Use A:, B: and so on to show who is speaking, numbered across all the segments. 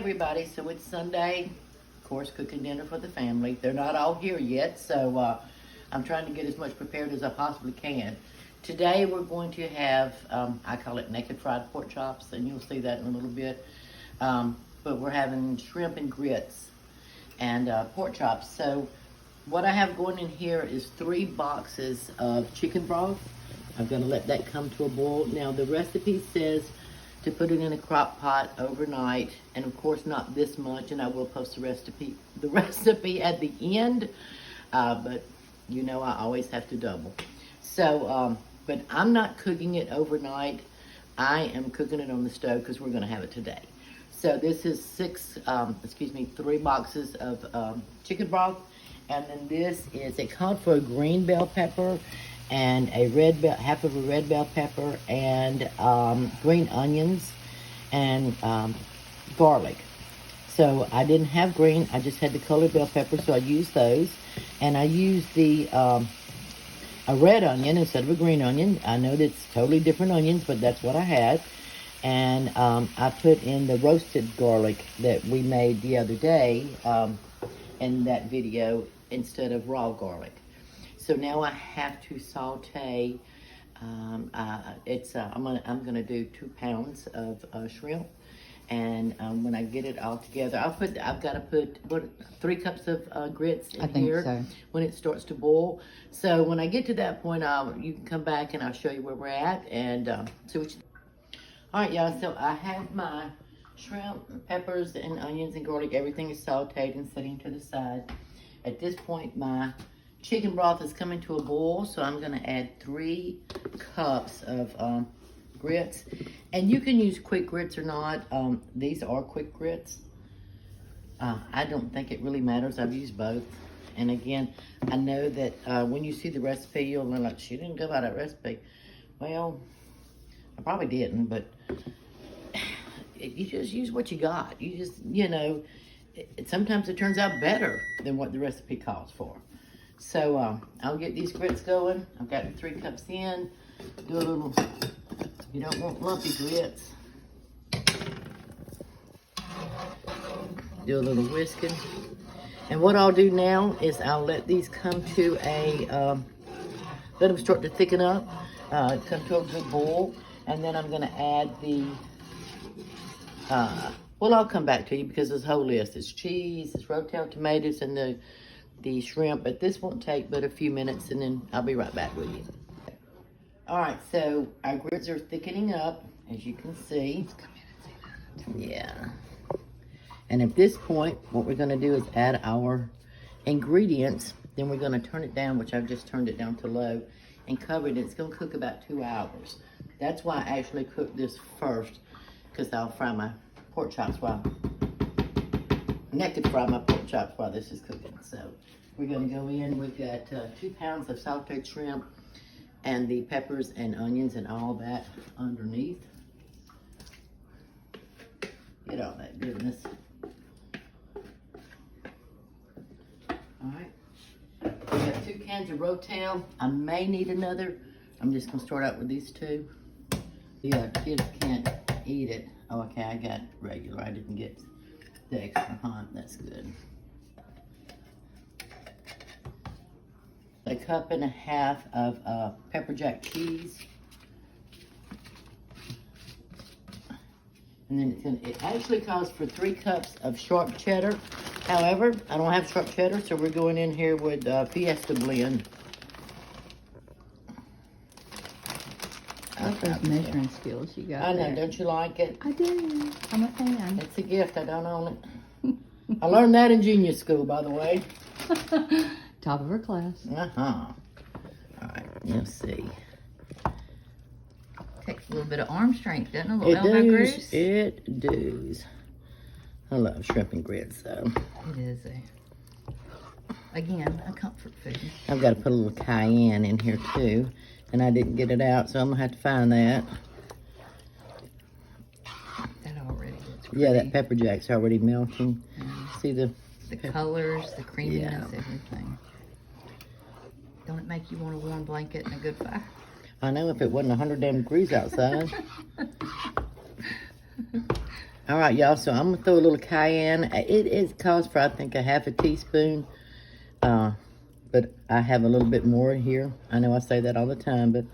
A: everybody. So it's Sunday, of course, cooking dinner for the family. They're not all here yet, so I'm trying to get as much prepared as I possibly can. Today we're going to have, I call it naked fried pork chops, and you'll see that in a little bit. But we're having shrimp and grits and pork chops. So what I have going in here is 3 boxes of chicken broth. I'm gonna let that come to a boil. Now the recipe says to put it in a crock pot overnight, and of course not this much, and I will post the recipe at the end, but you know I always have to double. So, but I'm not cooking it overnight. I am cooking it on the stove because we're gonna have it today. So this is 3 boxes of chicken broth, and then this is, it called for a green bell pepper and a half of a red bell pepper, and green onions and garlic. So I didn't have green, I just had the colored bell pepper, so I used those. And I used a red onion instead of a green onion. I know that's totally different onions, but that's what I had. And I put in the roasted garlic that we made the other day in that video instead of raw garlic. So now I have to saute. I'm gonna do 2 pounds of shrimp, and when I get it all together, I've got to put 3 cups of grits in here so, when it starts to boil. So when I get to that point, you can come back and I'll show you where we're at and see what you. All right, y'all. So I have my shrimp, peppers, and onions and garlic. Everything is sauteed and sitting to the side. At this point, my chicken broth is coming to a boil, so I'm gonna add 3 cups of grits. And you can use quick grits or not. These are quick grits. I don't think it really matters. I've used both. And again, I know that when you see the recipe, you'll be like, she didn't go by that recipe. Well, I probably didn't, but you just use what you got. You just, you know, sometimes it turns out better than what the recipe calls for. So I'll get these grits going. I've got 3 cups in. Do a little, you don't want lumpy grits. Do a little whisking. And what I'll do now is I'll let these come to a, let them start to thicken up, come to a good boil. And then I'm gonna add the, well, I'll come back to you because this whole list is cheese, it's rotel tomatoes, and the shrimp, but this won't take but a few minutes, and then I'll be right back with you. All right, so our grits are thickening up, as you can see. Yeah. And at this point, what we're gonna do is add our ingredients. Then we're gonna turn it down, which I've just turned it down to low, and cover it. It's gonna cook about 2 hours. That's why I actually cook this first, because I'll fry my pork chops naked fry my pork chops while this is cooking. So we're gonna go in, we've got 2 pounds of sauteed shrimp and the peppers and onions and all that underneath. Get all that goodness. All right, we got 2 cans of rotel. I may need another. I'm just gonna start out with these 2. Yeah, kids can't eat it. Oh, okay, I got regular. I didn't get the extra hot. That's good. A cup and a half of pepper jack cheese. And then it actually calls for 3 cups of sharp cheddar. However, I don't have sharp cheddar, so we're going in here with Fiesta blend.
B: I love those measuring skills you got.
A: I know,
B: there.
A: don't you like it?
B: I do. I'm a fan.
A: It's a gift, I don't own it. I learned that in junior school, by the way.
B: Top of her class.
A: All right, let's see.
B: Takes a little bit of arm strength, doesn't it? A little elbow grease.
A: It does. I love shrimp and grits, though.
B: It is again, a comfort food.
A: I've got to put a little cayenne in here, too. And I didn't get it out, so I'm going to have to find that.
B: That already looks pretty.
A: Yeah, that pepper jack's already melting. See the
B: colors, the creaminess, everything. Don't it make you want a warm blanket and a good fire?
A: I know, if it wasn't 100 damn degrees outside. All right, y'all, so I'm gonna throw a little cayenne. It calls for, I think, a half a teaspoon. But I have a little bit more here. I know I say that all the time, but,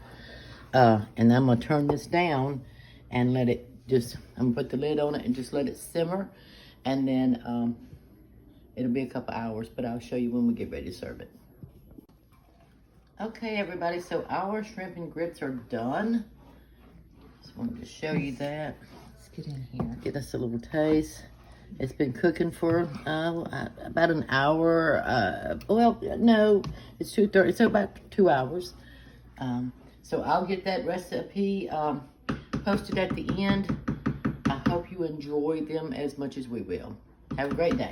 A: and I'm gonna turn this down and let it just, I'm gonna put the lid on it and just let it simmer. And then it'll be a couple hours, but I'll show you when we get ready to serve it. Okay, everybody, so our shrimp and grits are done. Just wanted to show you that.
B: Let's get in here.
A: Get us a little taste. It's been cooking for about an hour. Well, no, it's 2:30, so about 2 hours. So I'll get that recipe posted at the end. I hope you enjoy them as much as we will. Have a great day.